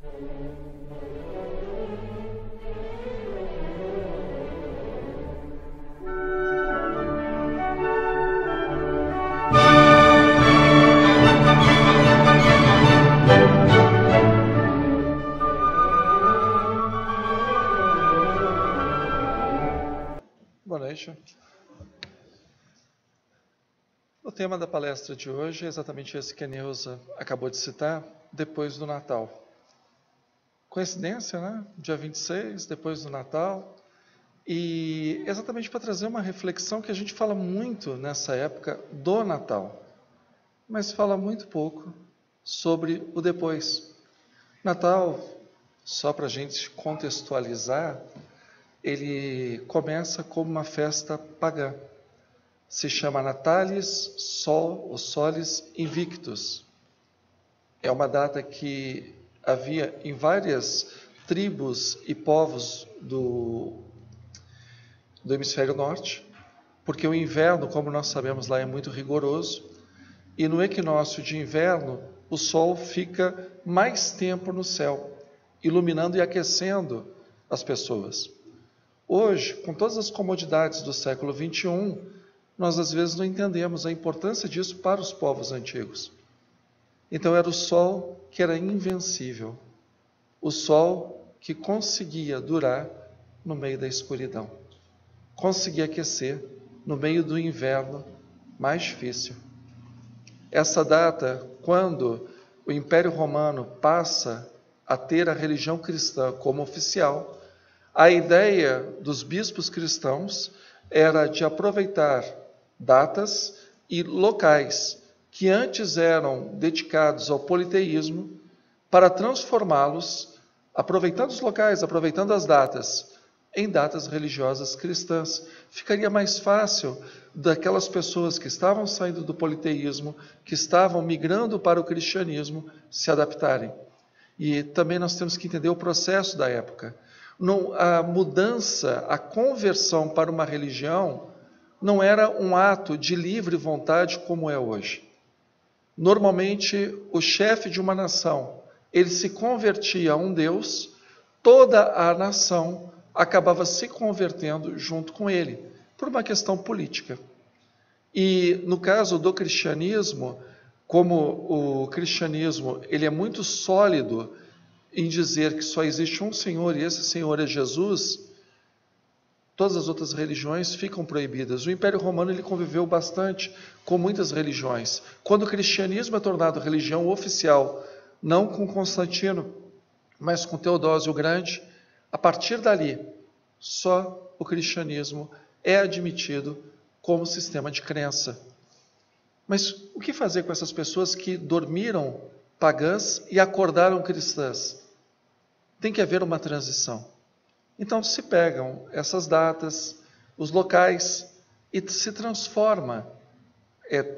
Boa noite. O tema da palestra de hoje é exatamente esse que a Neuza acabou de citar, depois do Natal. Coincidência, né? Dia 26, depois do Natal. E exatamente para trazer uma reflexão que a gente fala muito nessa época do Natal, mas fala muito pouco sobre o depois. Natal, só para a gente contextualizar, ele começa como uma festa pagã. Se chama Natalis Solis Invictus. É uma data que havia em várias tribos e povos do hemisfério norte, porque o inverno, como nós sabemos lá, é muito rigoroso, e no equinócio de inverno, o sol fica mais tempo no céu, iluminando e aquecendo as pessoas. Hoje, com todas as comodidades do século XXI, nós às vezes não entendemos a importância disso para os povos antigos. Então era o sol que era invencível, o sol que conseguia durar no meio da escuridão, conseguia aquecer no meio do inverno mais difícil. Essa data, quando o Império Romano passa a ter a religião cristã como oficial, a ideia dos bispos cristãos era de aproveitar datas e locais que antes eram dedicados ao politeísmo para transformá-los, aproveitando os locais, aproveitando as datas, em datas religiosas cristãs. Ficaria mais fácil daquelas pessoas que estavam saindo do politeísmo, que estavam migrando para o cristianismo, se adaptarem. E também nós temos que entender o processo da época. A mudança, a conversão para uma religião não era um ato de livre vontade como é hoje. Normalmente, o chefe de uma nação, ele se convertia a um Deus, toda a nação acabava se convertendo junto com ele, por uma questão política. E no caso do cristianismo, como o cristianismo ele é muito sólido em dizer que só existe um Senhor e esse Senhor é Jesus, todas as outras religiões ficam proibidas. O Império Romano ele conviveu bastante com muitas religiões. Quando o cristianismo é tornado religião oficial, não com Constantino, mas com Teodósio o Grande, a partir dali, só o cristianismo é admitido como sistema de crença. Mas o que fazer com essas pessoas que dormiram pagãs e acordaram cristãs? Tem que haver uma transição. Então se pegam essas datas, os locais, e se transforma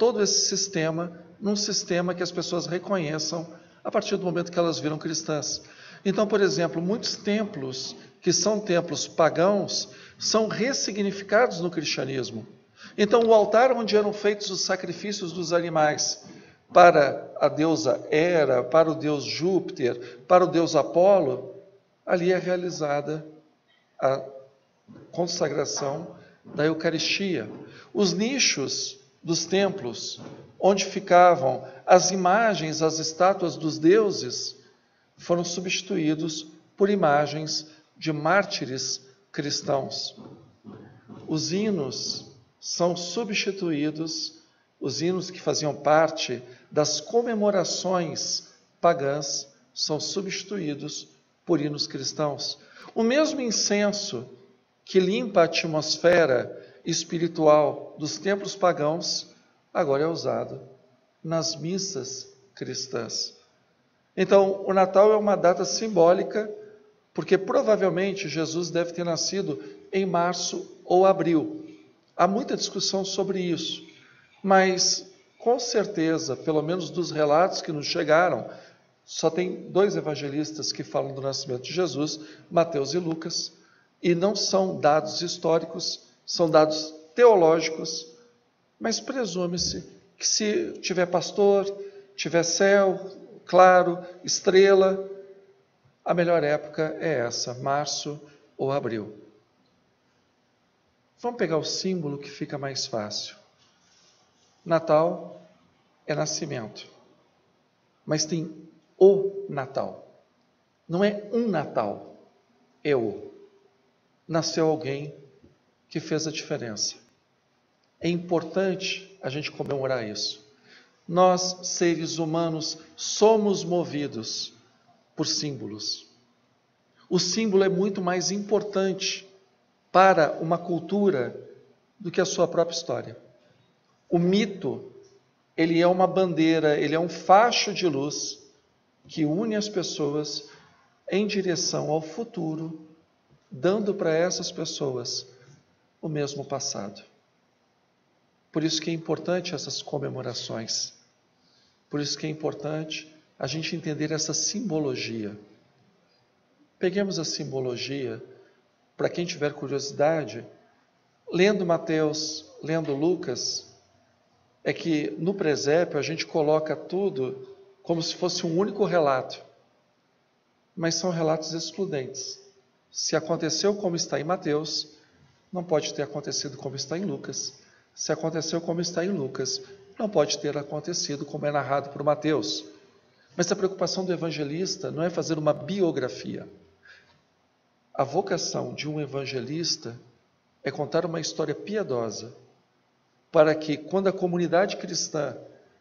todo esse sistema num sistema que as pessoas reconheçam a partir do momento que elas viram cristãs. Então, por exemplo, muitos templos que são templos pagãos são ressignificados no cristianismo. Então, o altar onde eram feitos os sacrifícios dos animais para a deusa Hera, para o deus Júpiter, para o deus Apolo, ali é realizada a consagração da Eucaristia. Os nichos dos templos, onde ficavam as imagens, as estátuas dos deuses, foram substituídos por imagens de mártires cristãos. Os hinos são substituídos, os hinos que faziam parte das comemorações pagãs são substituídos por hinos cristãos. O mesmo incenso que limpa a atmosfera espiritual dos templos pagãos, agora é usado nas missas cristãs. Então, o Natal é uma data simbólica, porque provavelmente Jesus deve ter nascido em março ou abril. Há muita discussão sobre isso, mas com certeza, pelo menos dos relatos que nos chegaram, só tem 2 evangelistas que falam do nascimento de Jesus, Mateus e Lucas, e não são dados históricos, são dados teológicos, mas presume-se que se tiver pastor, tiver céu, claro, estrela, a melhor época é essa, março ou abril. Vamos pegar o símbolo que fica mais fácil. Natal é nascimento, mas tem o Natal. Não é um Natal, é o. Nasceu alguém que fez a diferença. É importante a gente comemorar isso. Nós, seres humanos, somos movidos por símbolos. O símbolo é muito mais importante para uma cultura do que a sua própria história. O mito, ele é uma bandeira, ele é um facho de luz que une as pessoas em direção ao futuro, dando para essas pessoas o mesmo passado. Por isso que é importante essas comemorações. Por isso que é importante a gente entender essa simbologia. Peguemos a simbologia, para quem tiver curiosidade, lendo Mateus, lendo Lucas, é que no presépio a gente coloca tudo como se fosse um único relato. Mas são relatos excludentes. Se aconteceu como está em Mateus, não pode ter acontecido como está em Lucas. Se aconteceu como está em Lucas, não pode ter acontecido como é narrado por Mateus. Mas a preocupação do evangelista não é fazer uma biografia. A vocação de um evangelista é contar uma história piedosa, para que quando a comunidade cristã,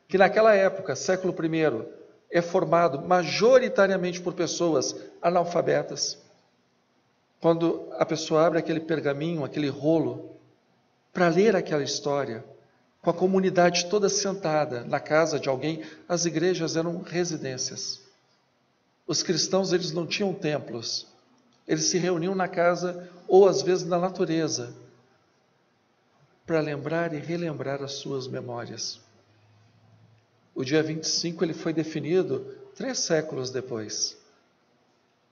que naquela época, século I, é formado majoritariamente por pessoas analfabetas, quando a pessoa abre aquele pergaminho, aquele rolo, para ler aquela história, com a comunidade toda sentada na casa de alguém, as igrejas eram residências. Os cristãos, eles não tinham templos, eles se reuniam na casa ou às vezes na natureza, para lembrar e relembrar as suas memórias. O dia 25 ele foi definido 3 séculos depois.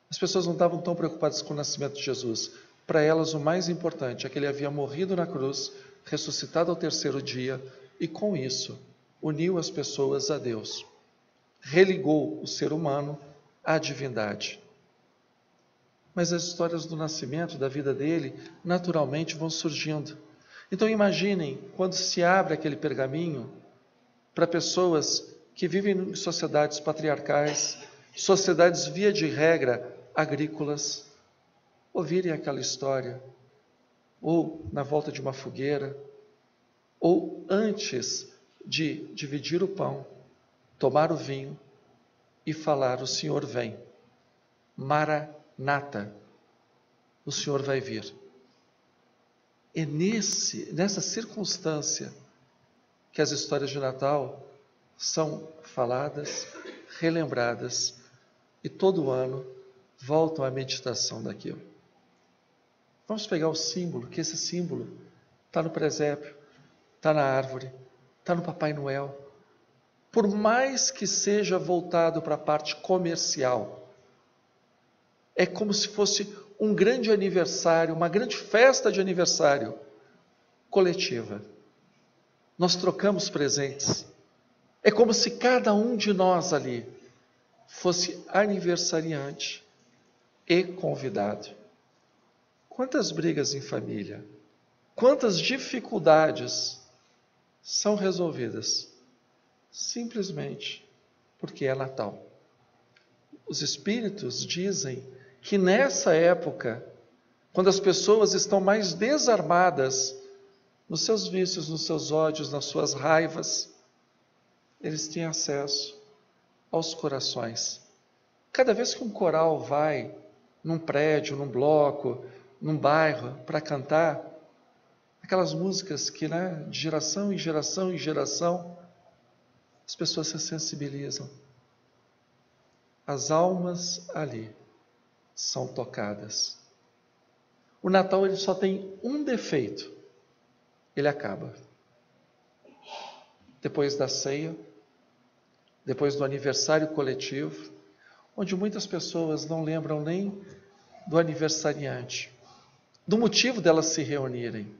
As pessoas não estavam tão preocupadas com o nascimento de Jesus. Para elas o mais importante é que ele havia morrido na cruz, ressuscitado ao 3º dia, e com isso uniu as pessoas a Deus. Religou o ser humano à divindade. Mas as histórias do nascimento, da vida dele, naturalmente vão surgindo. Então imaginem, quando se abre aquele pergaminho, para pessoas que vivem em sociedades patriarcais, sociedades via de regra agrícolas, ouvirem aquela história, ou na volta de uma fogueira, ou antes de dividir o pão, tomar o vinho e falar: o Senhor vem, Maranata, o Senhor vai vir. É nessa circunstância que as histórias de Natal são faladas, relembradas, e todo ano voltam à meditação daquilo. Vamos pegar o símbolo, que esse símbolo está no presépio, está na árvore, está no Papai Noel. Por mais que seja voltado para a parte comercial, é como se fosse um grande aniversário, uma grande festa de aniversário coletiva. Nós trocamos presentes. É como se cada um de nós ali fosse aniversariante e convidado. Quantas brigas em família, quantas dificuldades são resolvidas simplesmente porque é Natal. Os espíritos dizem que nessa época, quando as pessoas estão mais desarmadas nos seus vícios, nos seus ódios, nas suas raivas, eles têm acesso aos corações. Cada vez que um coral vai num prédio, num bloco, num bairro para cantar, aquelas músicas que, de geração em geração em geração, as pessoas se sensibilizam. As almas ali são tocadas. O Natal ele só tem um defeito: ele acaba. Depois da ceia, depois do aniversário coletivo, onde muitas pessoas não lembram nem do aniversariante, do motivo delas se reunirem.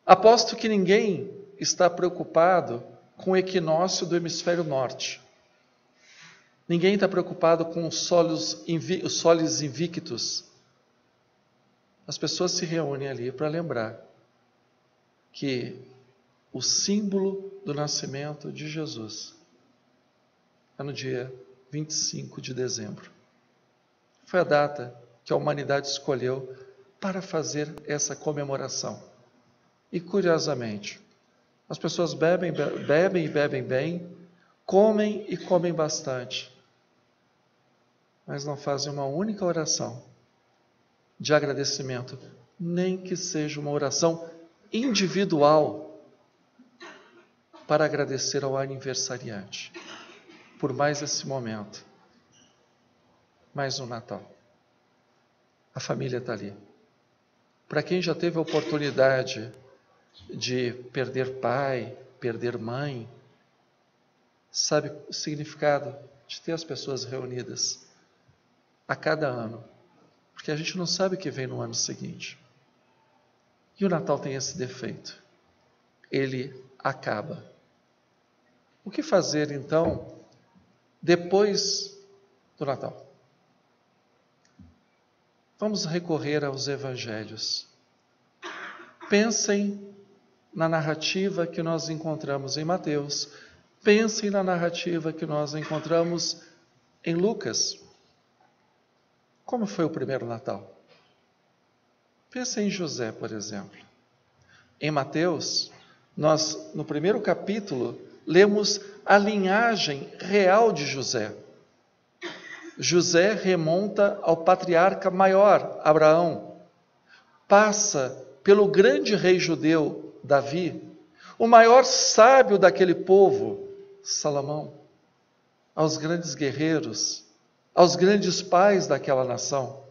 Aposto que ninguém está preocupado com o equinócio do hemisfério norte. Ninguém está preocupado com os solis invictus. As pessoas se reúnem ali para lembrar que o símbolo do nascimento de Jesus é no dia 25 de dezembro. Foi a data que a humanidade escolheu para fazer essa comemoração. E, curiosamente, as pessoas bebem e bebem bem, comem e comem bastante, mas não fazem uma única oração de agradecimento, nem que seja uma oração individual para agradecer ao aniversariante por mais esse momento, mais um Natal. A família está ali. Para quem já teve a oportunidade de perder pai, perder mãe, sabe o significado de ter as pessoas reunidas a cada ano, porque a gente não sabe o que vem no ano seguinte. E o Natal tem esse defeito. Ele acaba. O que fazer, então, depois do Natal? Vamos recorrer aos evangelhos. Pensem na narrativa que nós encontramos em Mateus. Pensem na narrativa que nós encontramos em Lucas. Como foi o primeiro Natal? Pensem em José, por exemplo. Em Mateus, nós, no primeiro capítulo, lemos a linhagem real de José. José remonta ao patriarca maior, Abraão. Passa pelo grande rei judeu, Davi, o maior sábio daquele povo, Salomão, aos grandes guerreiros, aos grandes pais daquela nação.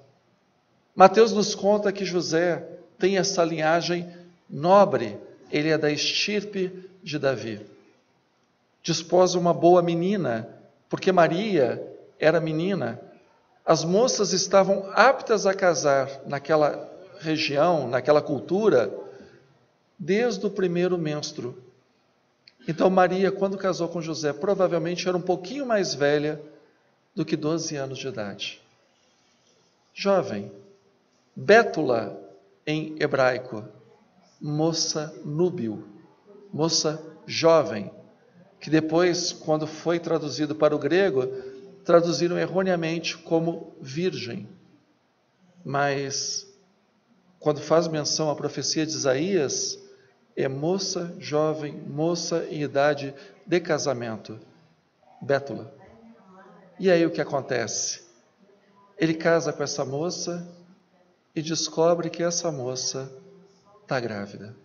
Mateus nos conta que José tem essa linhagem nobre, ele é da estirpe de Davi. Desposa uma boa menina, porque Maria era menina. As moças estavam aptas a casar naquela região, naquela cultura, desde o primeiro menstruo. Então Maria, quando casou com José, provavelmente era um pouquinho mais velha do que 12 anos de idade. Jovem, Bétula em hebraico, moça núbil, moça jovem, que depois, quando foi traduzido para o grego, traduziram erroneamente como virgem. Mas, quando faz menção à profecia de Isaías, é moça jovem, moça em idade de casamento, Bétula. E aí o que acontece? Ele casa com essa moça e descobre que essa moça está grávida.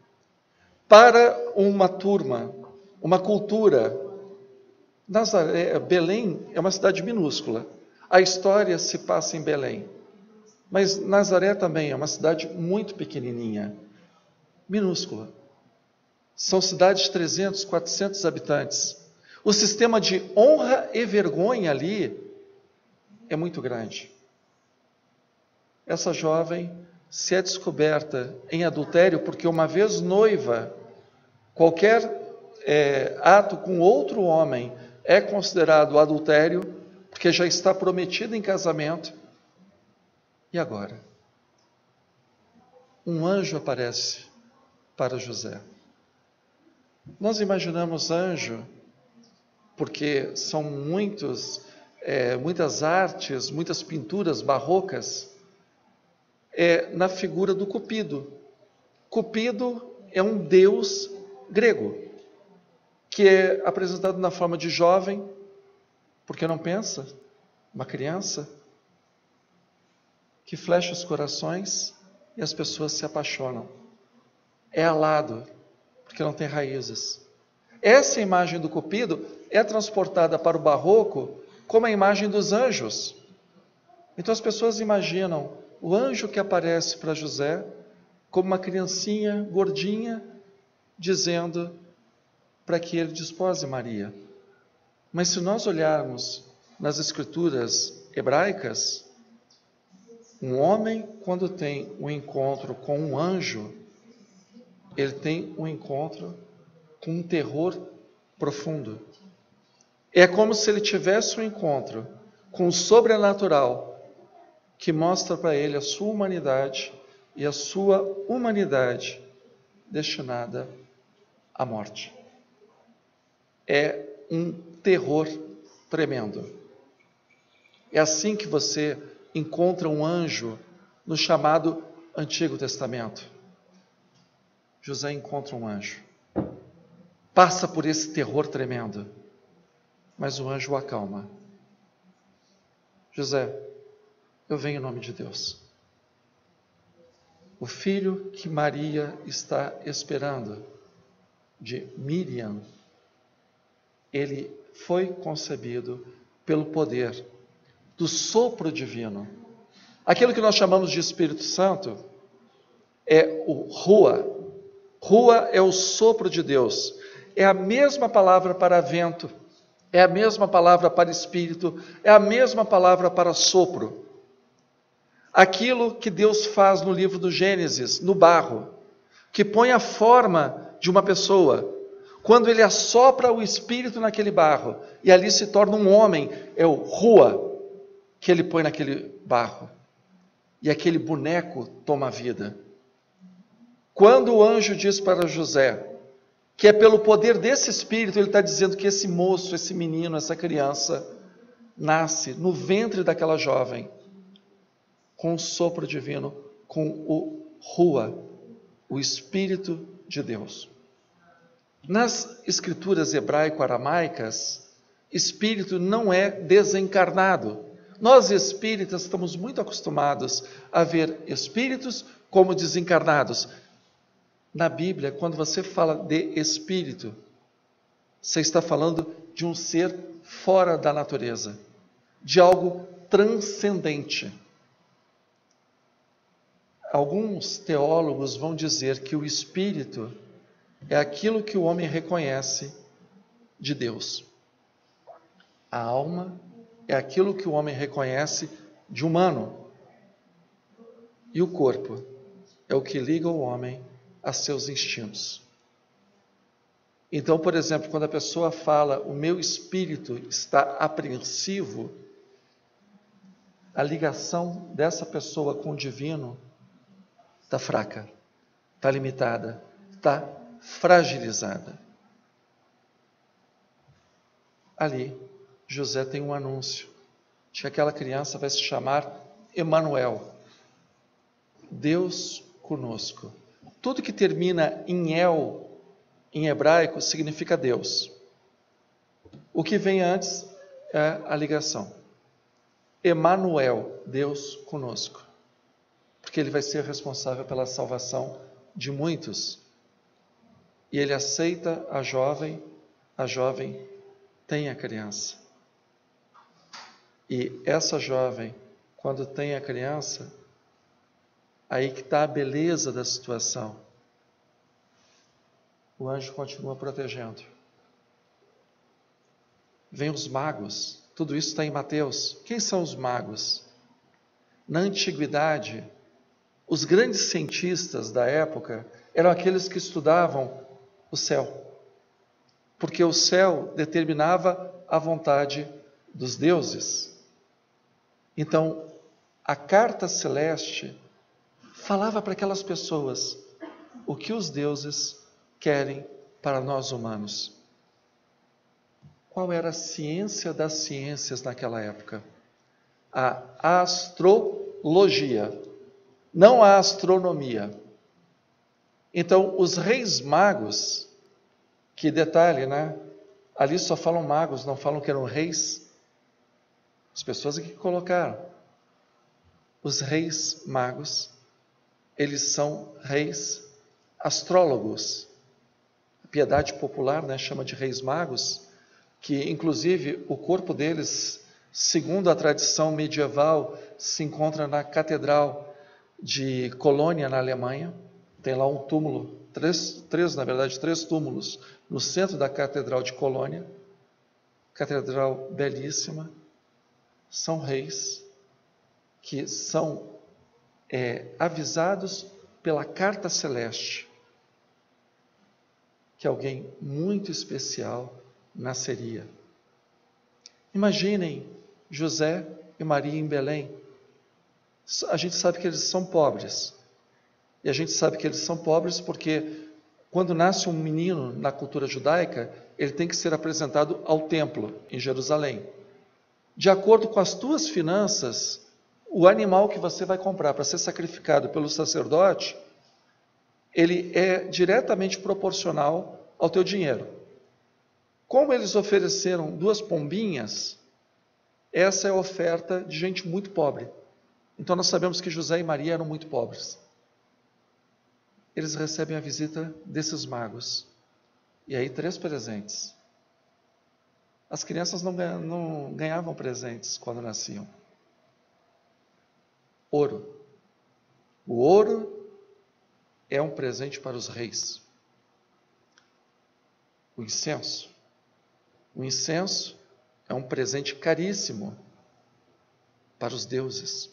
Para uma turma, uma cultura, Belém é uma cidade minúscula. A história se passa em Belém. Mas Nazaré também é uma cidade muito pequenininha, minúscula. São cidades de 300, 400 habitantes. O sistema de honra e vergonha ali é muito grande. Essa jovem, se é descoberta em adultério, porque uma vez noiva, qualquer ato com outro homem é considerado adultério, porque já está prometida em casamento. E agora? Um anjo aparece para José. Nós imaginamos anjo, porque são muitas artes, muitas pinturas barrocas, na figura do Cupido. Cupido é um deus grego, que é apresentado na forma de jovem, porque não pensa, uma criança, que flecha os corações e as pessoas se apaixonam. É alado, porque não tem raízes. Essa imagem do Cupido é transportada para o barroco como a imagem dos anjos. Então as pessoas imaginam o anjo que aparece para José como uma criancinha gordinha, dizendo para que ele despose Maria. Mas se nós olharmos nas escrituras hebraicas, um homem, quando tem um encontro com um anjo, ele tem um encontro com um terror profundo. É como se ele tivesse um encontro com o sobrenatural que mostra para ele a sua humanidade e a sua humanidade destinada à morte. É um terror tremendo. É assim que você encontra um anjo no chamado Antigo Testamento. José encontra um anjo. Passa por esse terror tremendo, mas o anjo o acalma. José, eu venho em nome de Deus. O filho que Maria está esperando, de Miriam, ele foi concebido pelo poder do sopro divino. Aquilo que nós chamamos de Espírito Santo é o Rua. Rua é o sopro de Deus. É a mesma palavra para vento, é a mesma palavra para espírito, é a mesma palavra para sopro. Aquilo que Deus faz no livro do Gênesis, no barro, que põe a forma de uma pessoa, quando ele assopra o espírito naquele barro, e ali se torna um homem, é o Rua que ele põe naquele barro, e aquele boneco toma vida. Quando o anjo diz para José, que é pelo poder desse espírito, ele está dizendo que esse moço, esse menino, essa criança, nasce no ventre daquela jovem, com o sopro divino, com o Rua, o Espírito de Deus. Nas escrituras hebraico-aramaicas, espírito não é desencarnado. Nós espíritas estamos muito acostumados a ver espíritos como desencarnados. Na Bíblia, quando você fala de espírito, você está falando de um ser fora da natureza, de algo transcendente. Alguns teólogos vão dizer que o espírito é aquilo que o homem reconhece de Deus. A alma é aquilo que o homem reconhece de humano. E o corpo é o que liga o homem a seus instintos. Então, por exemplo, quando a pessoa fala, o meu espírito está apreensivo, a ligação dessa pessoa com o divino está fraca, está limitada, está fragilizada. Ali, José tem um anúncio de que aquela criança vai se chamar Emanuel, Deus conosco. Tudo que termina em El, em hebraico, significa Deus. O que vem antes é a ligação. Emanuel, Deus conosco. Porque ele vai ser responsável pela salvação de muitos. E ele aceita a jovem tem a criança. E essa jovem, quando tem a criança, aí que está a beleza da situação. O anjo continua protegendo. Vem os magos, tudo isso está em Mateus. Quem são os magos? Na antiguidade, os grandes cientistas da época eram aqueles que estudavam o céu, porque o céu determinava a vontade dos deuses. Então, a carta celeste falava para aquelas pessoas o que os deuses querem para nós humanos. Qual era a ciência das ciências naquela época? A astrologia, não a astronomia. Então, os reis magos, que detalhe, né? Ali só falam magos, não falam que eram reis. As pessoas aqui colocaram. Os reis magos, eles são reis astrólogos. A piedade popular, né, chama de reis magos, que inclusive o corpo deles, segundo a tradição medieval, se encontra na Catedral de Colônia, na Alemanha. Tem lá um túmulo, três túmulos no centro da Catedral de Colônia. Catedral belíssima. São reis que são avisados pela carta celeste que alguém muito especial nasceria. Imaginem José e Maria em Belém. A gente sabe que eles são pobres. E a gente sabe que eles são pobres porque quando nasce um menino na cultura judaica, ele tem que ser apresentado ao templo em Jerusalém. De acordo com as tuas finanças, o animal que você vai comprar para ser sacrificado pelo sacerdote, ele é diretamente proporcional ao teu dinheiro. Como eles ofereceram 2 pombinhas, essa é a oferta de gente muito pobre. Então nós sabemos que José e Maria eram muito pobres. Eles recebem a visita desses magos. E aí 3 presentes. As crianças não ganhavam presentes quando nasciam. Ouro. O ouro é um presente para os reis. O incenso. O incenso é um presente caríssimo para os deuses.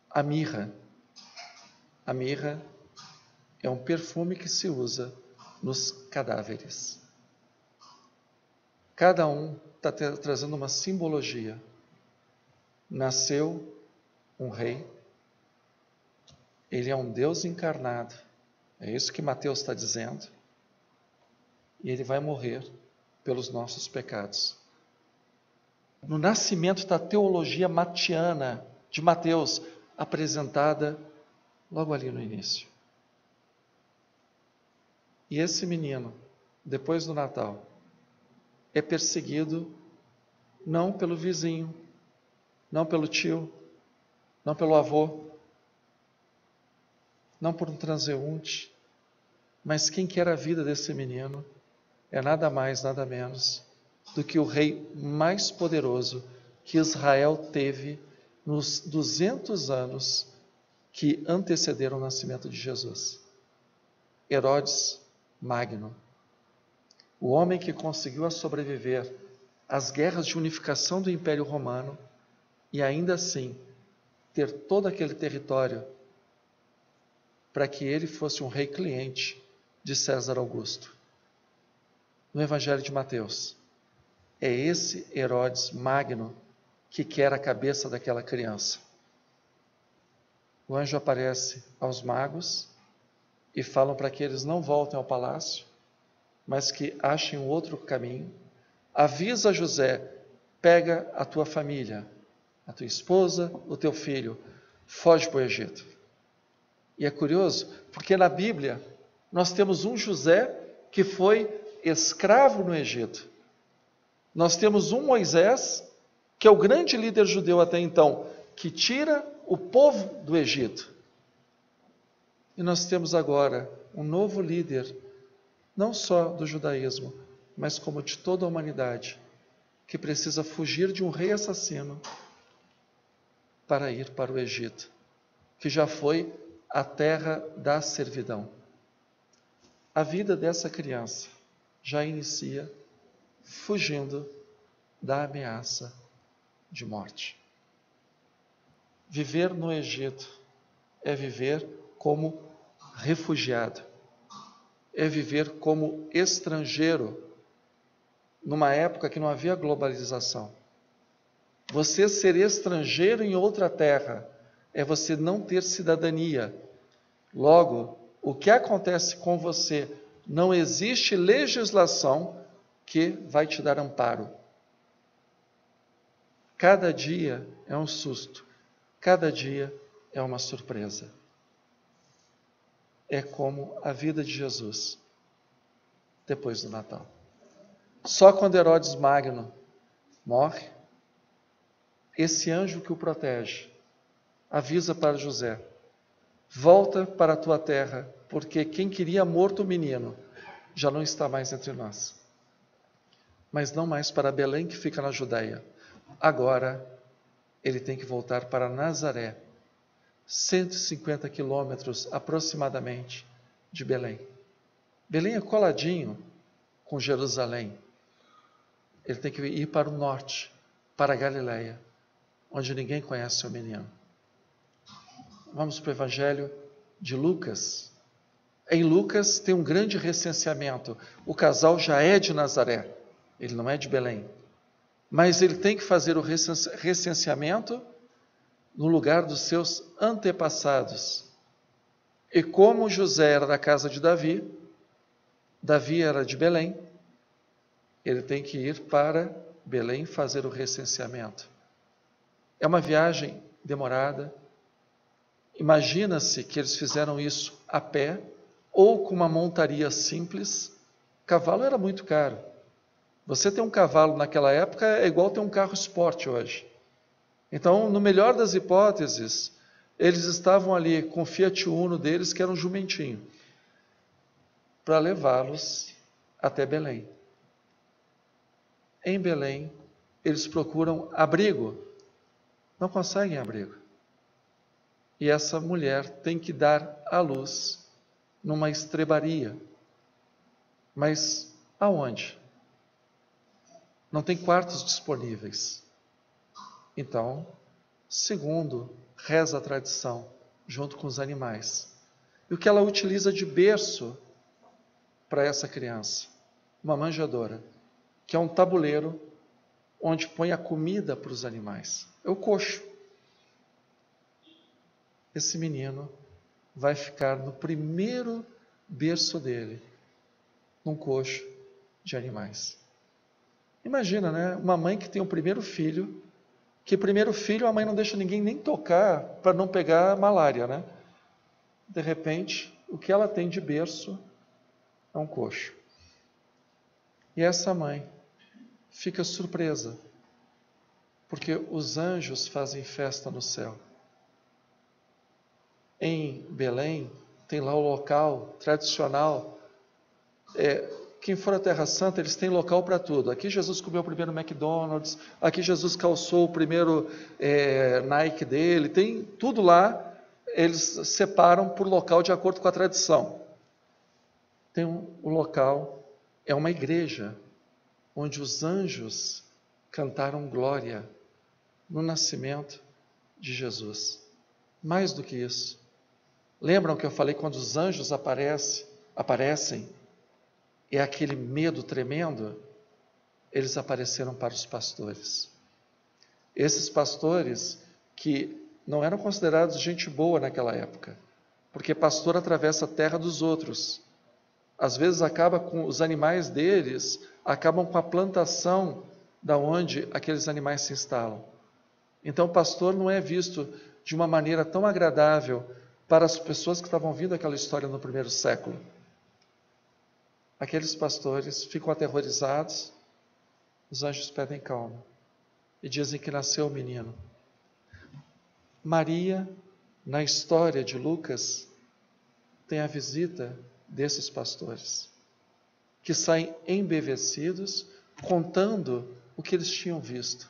A mirra. A mirra é um perfume que se usa nos cadáveres. Cada um está trazendo uma simbologia. Nasceu um rei, ele é um Deus encarnado, é isso que Mateus está dizendo, e ele vai morrer pelos nossos pecados. No nascimento está a teologia matiana de Mateus, apresentada logo ali no início. E esse menino, depois do Natal, é perseguido não pelo vizinho, não pelo tio, não pelo avô, não por um transeunte, mas quem quer a vida desse menino é nada mais, nada menos do que o rei mais poderoso que Israel teve nos 200 anos que antecederam o nascimento de Jesus. Herodes Magno, o homem que conseguiu sobreviver às guerras de unificação do Império Romano e ainda assim ter todo aquele território para que ele fosse um rei cliente de César Augusto. No Evangelho de Mateus, é esse Herodes Magno que quer a cabeça daquela criança. O anjo aparece aos magos e falam para que eles não voltem ao palácio, mas que achem um outro caminho. Avisa José, pega a tua família, a tua esposa, o teu filho, foge para o Egito. E é curioso, porque na Bíblia nós temos um José que foi escravo no Egito. Nós temos um Moisés, que é o grande líder judeu até então, que tira o povo do Egito. E nós temos agora um novo líder, não só do judaísmo, mas como de toda a humanidade, que precisa fugir de um rei assassino para ir para o Egito, que já foi a terra da servidão. A vida dessa criança já inicia fugindo da ameaça de morte. Viver no Egito é viver como refugiado, é viver como estrangeiro, numa época que não havia globalização. Você ser estrangeiro em outra terra é você não ter cidadania. Logo, o que acontece com você? Não existe legislação que vai te dar amparo. Cada dia é um susto, cada dia é uma surpresa. É como a vida de Jesus depois do Natal. Só quando Herodes Magno morre, esse anjo que o protege avisa para José: volta para a tua terra, porque quem queria morto o menino já não está mais entre nós. Mas não mais para Belém, que fica na Judéia. Agora ele tem que voltar para Nazaré, 150 quilômetros aproximadamente de Belém. Belém é coladinho com Jerusalém. Ele tem que ir para o norte, para a Galileia, onde ninguém conhece o menino. Vamos para o Evangelho de Lucas. Em Lucas tem um grande recenseamento. O casal já é de Nazaré, ele não é de Belém. mas ele tem que fazer o recenseamento no lugar dos seus antepassados. E como José era da casa de Davi, Davi era de Belém, ele tem que ir para Belém fazer o recenseamento. É uma viagem demorada. Imagina-se que eles fizeram isso a pé ou com uma montaria simples. Cavalo era muito caro. Você ter um cavalo naquela época é igual ter um carro esporte hoje. Então, no melhor das hipóteses, eles estavam ali com o Fiat Uno deles, que era um jumentinho, para levá-los até Belém. Em Belém, eles procuram abrigo, não conseguem abrigo. E essa mulher tem que dar à luz numa estrebaria. Mas aonde? Não tem quartos disponíveis. Então, segundo reza a tradição, junto com os animais. E o que ela utiliza de berço para essa criança? Uma manjedoura, que é um tabuleiro onde põe a comida para os animais. É o coxo. Esse menino vai ficar no primeiro berço dele, num coxo de animais. Imagina, né? Uma mãe que tem o primeiro filho, que primeiro filho a mãe não deixa ninguém nem tocar para não pegar malária, né? De repente, o que ela tem de berço é um coxo. E essa mãe fica surpresa, porque os anjos fazem festa no céu. Em Belém, tem lá o local tradicional. Quem for à Terra Santa, eles têm local para tudo. Aqui Jesus comeu o primeiro McDonald's, aqui Jesus calçou o primeiro Nike dele, tem tudo lá, eles separam por local de acordo com a tradição. Tem o local, é uma igreja, onde os anjos cantaram glória no nascimento de Jesus. Mais do que isso, lembram que eu falei quando os anjos aparecem, é aquele medo tremendo? Eles apareceram para os pastores. Esses pastores que não eram considerados gente boa naquela época, porque pastor atravessa a terra dos outros. Às vezes acaba com os animais deles, acabam com a plantação da onde aqueles animais se instalam. Então o pastor não é visto de uma maneira tão agradável para as pessoas que estavam ouvindo aquela história no primeiro século. Aqueles pastores ficam aterrorizados, os anjos pedem calma e dizem que nasceu o menino. Maria, na história de Lucas, tem a visita desses pastores, que saem embevecidos, contando o que eles tinham visto,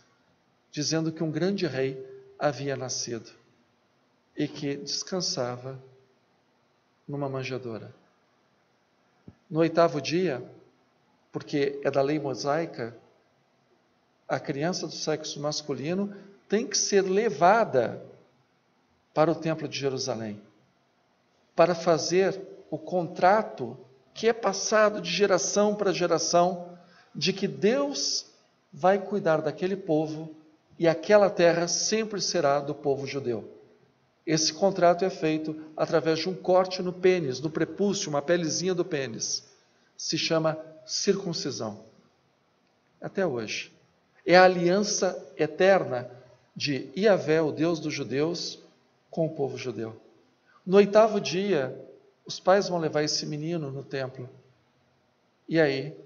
dizendo que um grande rei havia nascido e que descansava numa manjedoura. No 8º dia, porque é da lei mosaica, a criança do sexo masculino tem que ser levada para o templo de Jerusalém, para fazer o contrato que é passado de geração para geração, de que Deus vai cuidar daquele povo e aquela terra sempre será do povo judeu. Esse contrato é feito através de um corte no pênis, no prepúcio, uma pelezinha do pênis. Se chama circuncisão. Até hoje. É a aliança eterna de Iavé, o Deus dos judeus, com o povo judeu. No 8º dia, os pais vão levar esse menino no templo. E aí,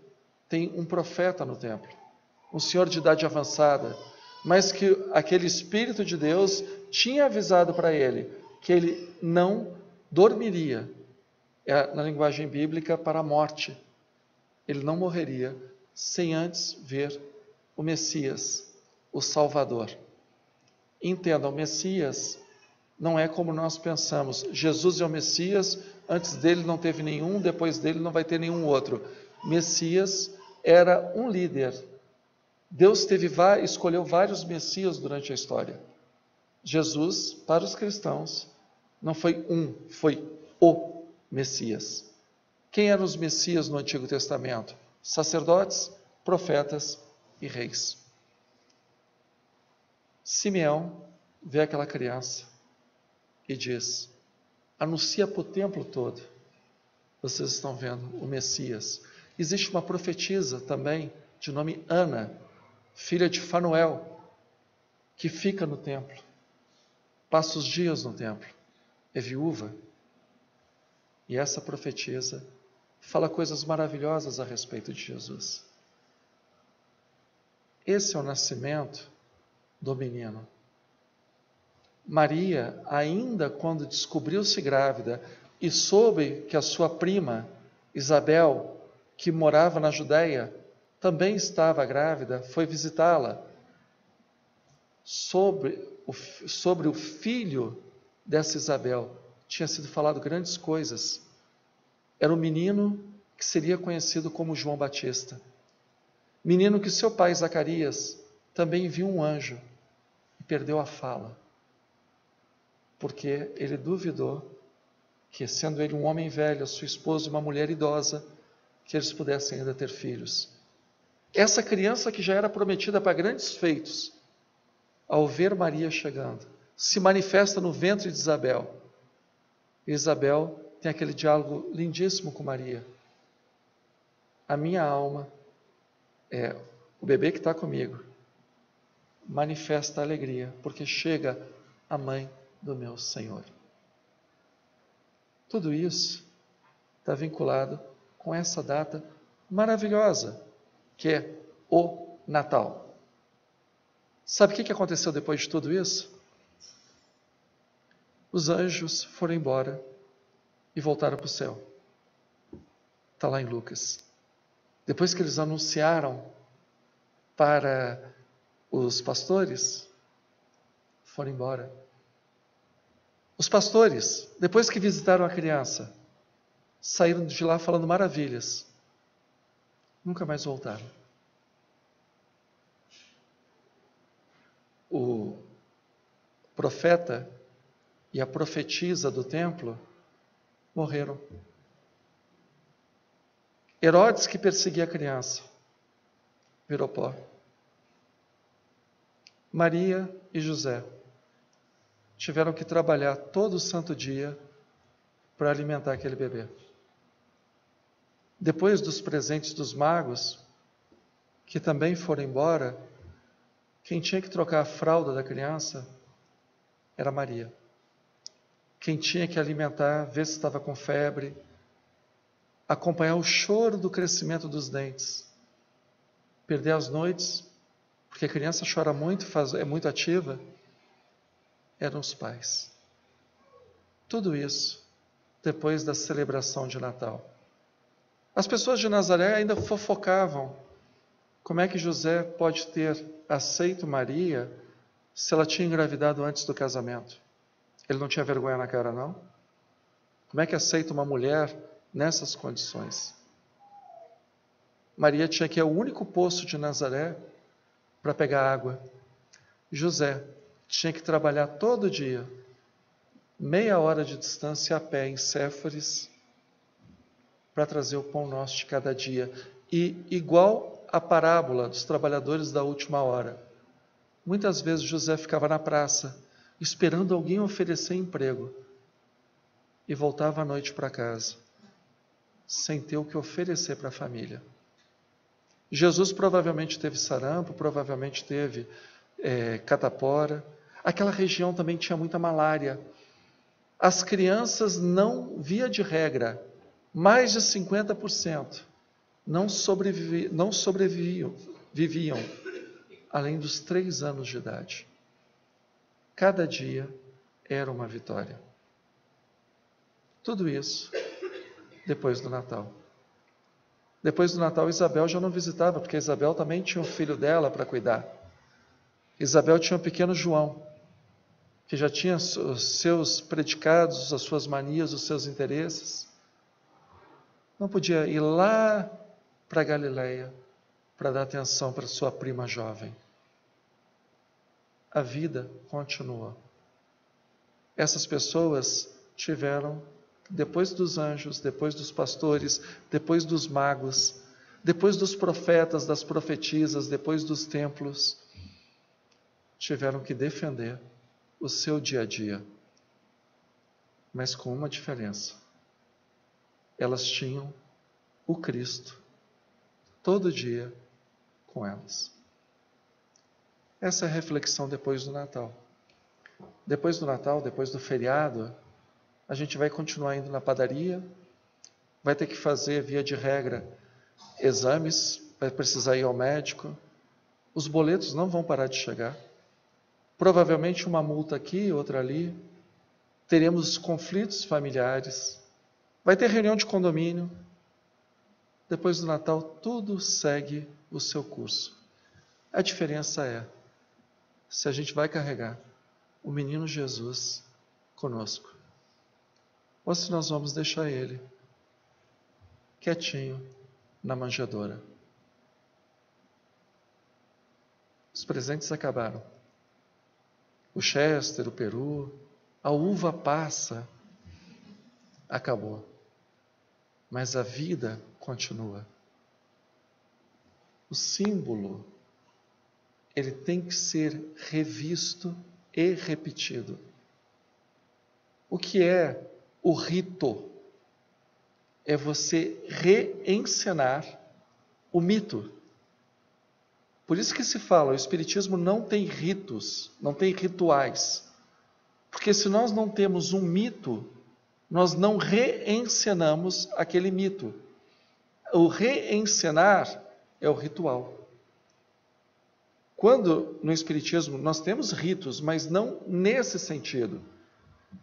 tem um profeta no templo, um senhor de idade avançada, mas que aquele Espírito de Deus tinha avisado para ele que ele não dormiria, na linguagem bíblica, para a morte. Ele não morreria sem antes ver o Messias, o Salvador. Entenda, o Messias não é como nós pensamos. Jesus é o Messias, antes dele não teve nenhum, depois dele não vai ter nenhum outro. Messias era um líder. Deus escolheu vários Messias durante a história. Jesus, para os cristãos, não foi um, foi o Messias. Quem eram os Messias no Antigo Testamento? Sacerdotes, profetas e reis. Simeão vê aquela criança e diz: anuncia para o templo todo. Vocês estão vendo o Messias. Existe uma profetisa também, de nome Ana, filha de Fanuel, que fica no templo, passa os dias no templo, é viúva. E essa profetisa fala coisas maravilhosas a respeito de Jesus. Esse é o nascimento do menino. Maria, ainda quando descobriu-se grávida e soube que a sua prima, Isabel, que morava na Judéia, também estava grávida, foi visitá-la. Sobre o filho dessa Isabel, tinha sido falado grandes coisas. Era um menino que seria conhecido como João Batista. Menino que seu pai Zacarias também viu um anjo e perdeu a fala, porque ele duvidou que, sendo ele um homem velho, a sua esposa uma mulher idosa, que eles pudessem ainda ter filhos. Essa criança que já era prometida para grandes feitos, ao ver Maria chegando, se manifesta no ventre de Isabel. E Isabel tem aquele diálogo lindíssimo com Maria. A minha alma, o bebê que está comigo, manifesta alegria, porque chega a mãe do meu Senhor. Tudo isso está vinculado com essa data maravilhosa, que é o Natal. Sabe o que aconteceu depois de tudo isso? Os anjos foram embora e voltaram para o céu. Está lá em Lucas. Depois que eles anunciaram para os pastores, foram embora. Os pastores, depois que visitaram a criança, saíram de lá falando maravilhas. Nunca mais voltaram. O profeta e a profetisa do templo morreram. Herodes, que perseguia a criança, virou pó. Maria e José tiveram que trabalhar todo o santo dia para alimentar aquele bebê. Depois dos presentes dos magos, que também foram embora, quem tinha que trocar a fralda da criança era Maria. Quem tinha que alimentar, ver se estava com febre, acompanhar o choro do crescimento dos dentes, perder as noites, porque a criança chora muito, é muito ativa, eram os pais. Tudo isso depois da celebração de Natal. As pessoas de Nazaré ainda fofocavam. Como é que José pode ter aceito Maria se ela tinha engravidado antes do casamento? Ele não tinha vergonha na cara, não? Como é que aceita uma mulher nessas condições? Maria tinha que ir ao único poço de Nazaré para pegar água. José tinha que trabalhar todo dia, meia hora de distância a pé em Séforis, para trazer o pão nosso de cada dia. E igual a parábola dos trabalhadores da última hora, muitas vezes José ficava na praça, esperando alguém oferecer emprego, e voltava à noite para casa, sem ter o que oferecer para a família. Jesus provavelmente teve sarampo, provavelmente teve catapora. Aquela região também tinha muita malária. As crianças não, via de regra, mais de 50%, não sobreviviam além dos 3 anos de idade. Cada dia era uma vitória. Tudo isso depois do Natal. Depois do Natal, Isabel já não visitava, porque Isabel também tinha um filho dela para cuidar. Isabel tinha um pequeno João, que já tinha os seus predicados, as suas manias, os seus interesses. Não podia ir lá para Galileia para dar atenção para sua prima jovem. A vida continua. Essas pessoas tiveram, depois dos anjos, depois dos pastores, depois dos magos, depois dos profetas, das profetisas, depois dos templos, tiveram que defender o seu dia a dia, mas com uma diferença: elas tinham o Cristo todo dia com elas. Essa é a reflexão depois do Natal. Depois do Natal, depois do feriado, a gente vai continuar indo na padaria, vai ter que fazer, via de regra, exames, vai precisar ir ao médico, os boletos não vão parar de chegar, provavelmente uma multa aqui, outra ali, teremos conflitos familiares, vai ter reunião de condomínio. Depois do Natal, tudo segue o seu curso. A diferença é se a gente vai carregar o menino Jesus conosco, ou se nós vamos deixar ele quietinho na manjedoura. Os presentes acabaram. O Chester, o peru, a uva passa, acabou. Mas a vida continua. O símbolo, ele tem que ser revisto e repetido. O que é o rito? É você reencenar o mito. Por isso que se fala, o Espiritismo não tem ritos, não tem rituais. Porque se nós não temos um mito, nós não reencenamos aquele mito. O reencenar é o ritual. Quando no Espiritismo nós temos ritos, mas não nesse sentido.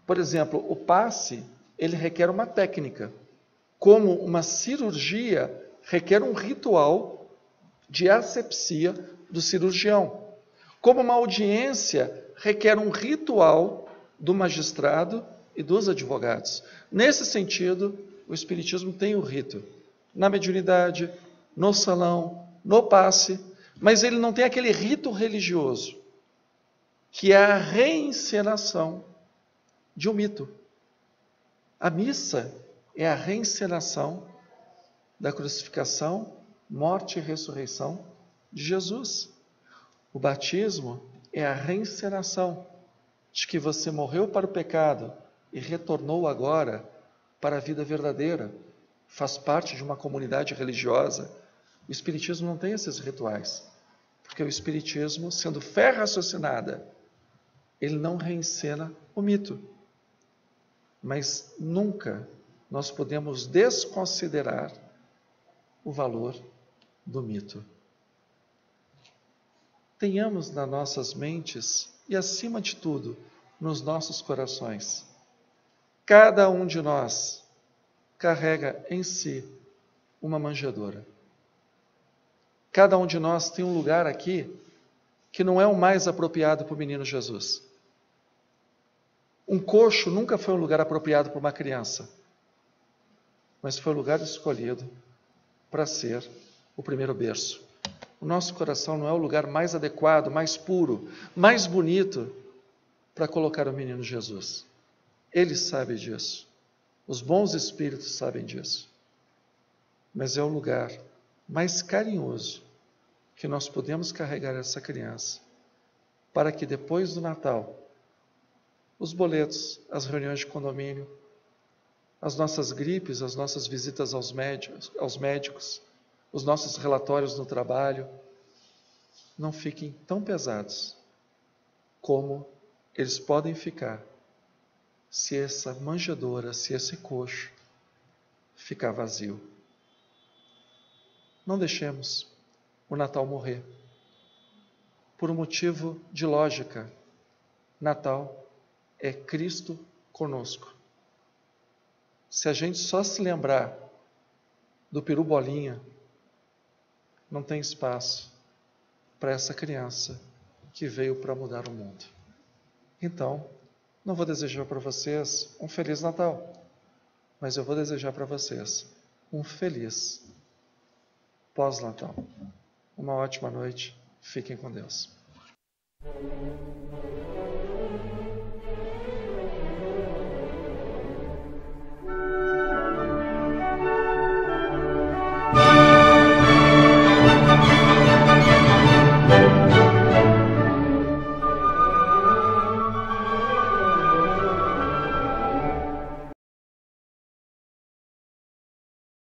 Por exemplo, o passe, ele requer uma técnica. Como uma cirurgia requer um ritual de asepsia do cirurgião. Como uma audiência requer um ritual do magistrado e dos advogados. Nesse sentido, o Espiritismo tem o rito. Na mediunidade, no salão, no passe, mas ele não tem aquele rito religioso, que é a reencenação de um mito. A missa é a reencenação da crucificação, morte e ressurreição de Jesus. O batismo é a reencenação de que você morreu para o pecado e retornou agora para a vida verdadeira, faz parte de uma comunidade religiosa. O Espiritismo não tem esses rituais, porque o Espiritismo, sendo fé raciocinada, ele não reencena o mito. Mas nunca nós podemos desconsiderar o valor do mito. Tenhamos nas nossas mentes e, acima de tudo, nos nossos corações. Cada um de nós carrega em si uma manjedoura. Cada um de nós tem um lugar aqui que não é o mais apropriado para o menino Jesus. Um coxo nunca foi um lugar apropriado para uma criança, mas foi o lugar escolhido para ser o primeiro berço. O nosso coração não é o lugar mais adequado, mais puro, mais bonito para colocar o menino Jesus. Ele sabe disso. Os bons espíritos sabem disso. Mas é o lugar mais carinhoso que nós podemos carregar essa criança, para que depois do Natal, os boletos, as reuniões de condomínio, as nossas gripes, as nossas visitas aos médicos, os nossos relatórios no trabalho, não fiquem tão pesados como eles podem ficar se essa manjedoura, se esse coxo ficar vazio. Não deixemos o Natal morrer. Por um motivo de lógica, Natal é Cristo conosco. Se a gente só se lembrar do peru bolinha, não tem espaço para essa criança que veio para mudar o mundo. Então, não vou desejar para vocês um Feliz Natal, mas eu vou desejar para vocês um feliz pós-Natal. Uma ótima noite. Fiquem com Deus.